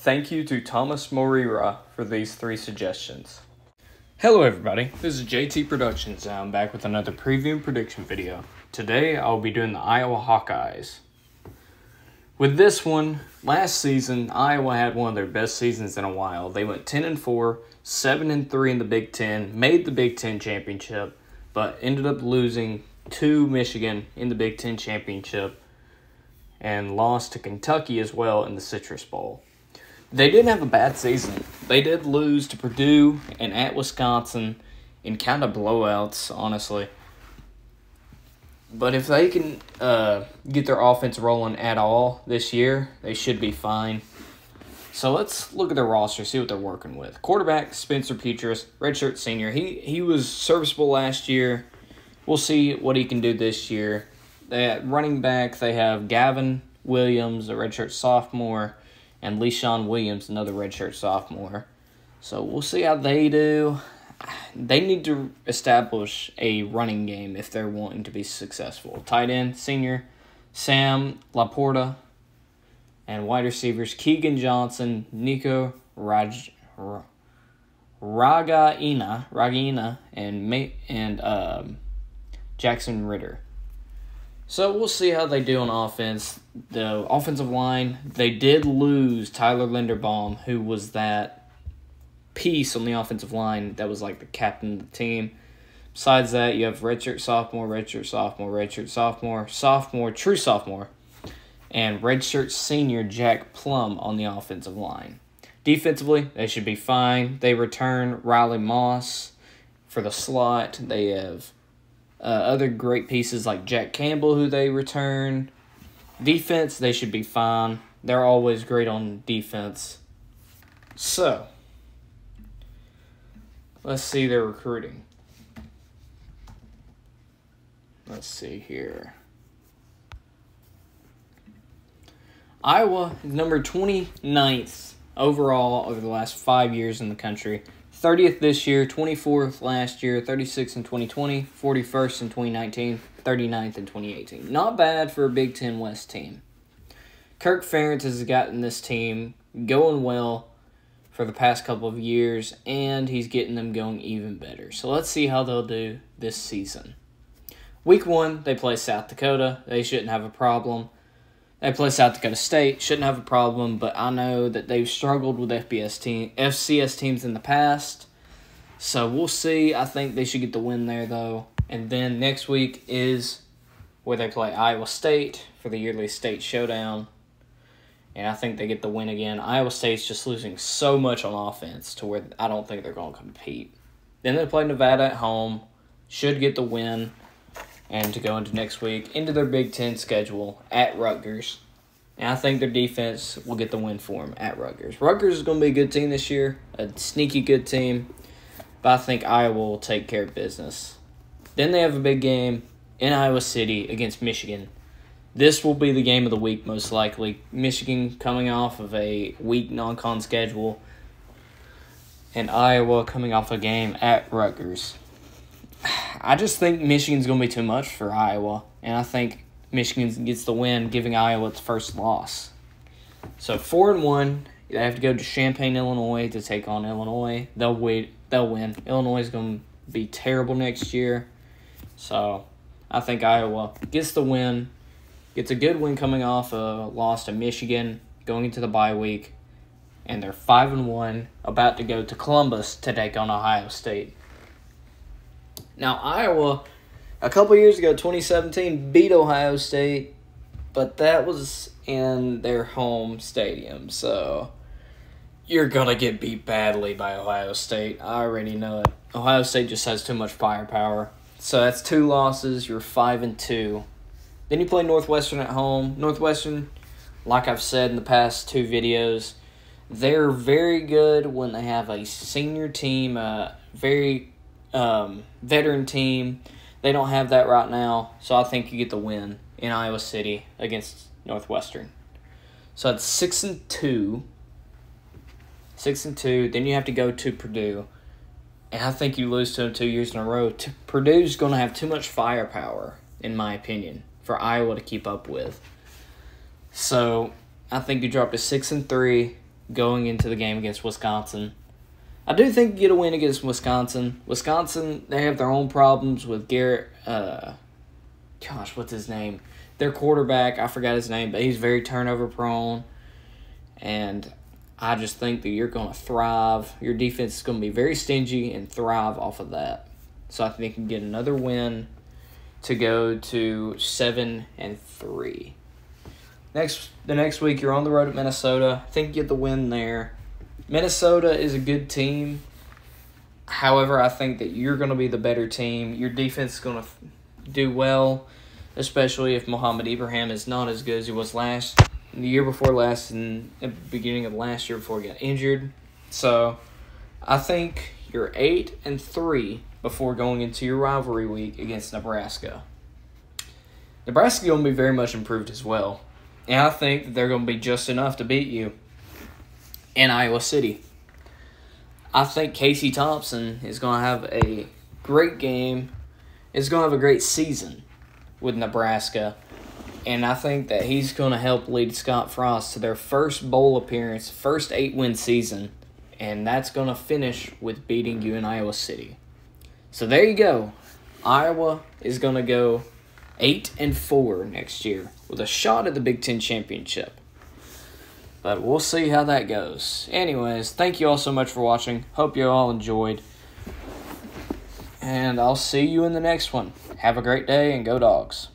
Thank you to Thomas Morira for these 3 suggestions. Hello everybody, this is JT Productions and I'm back with another preview and prediction video. Today I'll be doing the Iowa Hawkeyes. With this one, last season Iowa had one of their best seasons in a while. They went 10-4, 7-3 in the Big Ten, made the Big Ten championship, but ended up losing to Michigan in the Big Ten championship and lost to Kentucky as well in the Citrus Bowl. They didn't have a bad season. They did lose to Purdue and at Wisconsin in kind of blowouts, honestly. But if they can get their offense rolling at all this year, they should be fine. So let's look at their roster, see what they're working with. Quarterback, Spencer Petras, redshirt senior. He was serviceable last year. We'll see what he can do this year. At running back, they have Gavin Williams, a redshirt sophomore, and LeSean Williams, another redshirt sophomore. So we'll see how they do. They need to establish a running game if they're wanting to be successful. Tight end, senior, Sam Laporta, and wide receivers, Keegan Johnson, Nico Ragaina, and Jackson Ritter. So we'll see how they do on offense. The offensive line, they did lose Tyler Linderbaum, who was that piece on the offensive line that was like the captain of the team. Besides that, you have redshirt sophomore, redshirt sophomore, redshirt sophomore, sophomore, true sophomore, and redshirt senior Jack Plum on the offensive line. Defensively, they should be fine. They return Riley Moss for the slot. They have other great pieces like Jack Campbell, who they return. Defense, they should be fine. They're always great on defense. So, let's see their recruiting. Let's see here. Iowa is number 29th overall over the last 5 years in the country. 30th this year, 24th last year, 36th in 2020, 41st in 2019, 39th in 2018. Not bad for a Big Ten West team. Kirk Ferentz has gotten this team going well for the past couple of years, and he's getting them going even better. So let's see how they'll do this season. Week 1, they play South Dakota. They shouldn't have a problem. They play South Dakota State. Shouldn't have a problem, but I know that they've struggled with FCS teams in the past. So we'll see. I think they should get the win there, though. And then next week is where they play Iowa State for the yearly state showdown. And I think they get the win again. Iowa State's just losing so much on offense to where I don't think they're going to compete. Then they play Nevada at home. Should get the win. And to go into next week, into their Big Ten schedule at Rutgers. And I think their defense will get the win for them at Rutgers. Rutgers is going to be a good team this year, a sneaky good team. But I think Iowa will take care of business. Then they have a big game in Iowa City against Michigan. This will be the game of the week, most likely. Michigan coming off of a weak non-con schedule. And Iowa coming off a game at Rutgers. I just think Michigan's going to be too much for Iowa, and I think Michigan gets the win, giving Iowa its first loss. So 4-1, they have to go to Champaign, Illinois to take on Illinois. They'll win. Illinois is going to be terrible next year. So I think Iowa gets the win, gets a good win coming off a loss to Michigan, going into the bye week, and they're 5-1, about to go to Columbus to take on Ohio State. Now, Iowa, a couple years ago, 2017, beat Ohio State, but that was in their home stadium, so you're going to get beat badly by Ohio State. I already know it. Ohio State just has too much firepower. So that's 2 losses. You're 5-2. Then you play Northwestern at home. Northwestern, like I've said in the past 2 videos, they're very good when they have a senior team, very veteran team. They don't have that right now, so I think you get the win in Iowa City against Northwestern. So it's 6-2. 6-2. Then you have to go to Purdue, and I think you lose to them 2 years in a row. Purdue's going to have too much firepower, in my opinion, for Iowa to keep up with. So I think you drop to 6-3. going into the game against Wisconsin. I do think you get a win against Wisconsin. Wisconsin, they have their own problems with Garrett. What's his name? Their quarterback, I forgot his name, but he's very turnover prone. And I just think that you're going to thrive. Your defense is going to be very stingy and thrive off of that. So I think you can get another win to go to 7-3. The next week, you're on the road at Minnesota. I think you get the win there. Minnesota is a good team. However, I think that you're going to be the better team. Your defense is going to do well, especially if Mohamed Ibrahim is not as good as he was the year before last, and at the beginning of last year before he got injured. So I think you're 8-3 before going into your rivalry week against Nebraska. Nebraska is going to be very much improved as well. And I think that they're going to be just enough to beat you in Iowa City. I think Casey Thompson is going to have a great game. Is going to have a great season with Nebraska. And I think that he's going to help lead Scott Frost to their first bowl appearance, first 8-win season. And that's going to finish with beating you in Iowa City. So there you go. Iowa is going to go 8-4 next year with a shot at the Big Ten Championship. But we'll see how that goes. Anyways, thank you all so much for watching. Hope you all enjoyed. And I'll see you in the next one. Have a great day and go Dogs.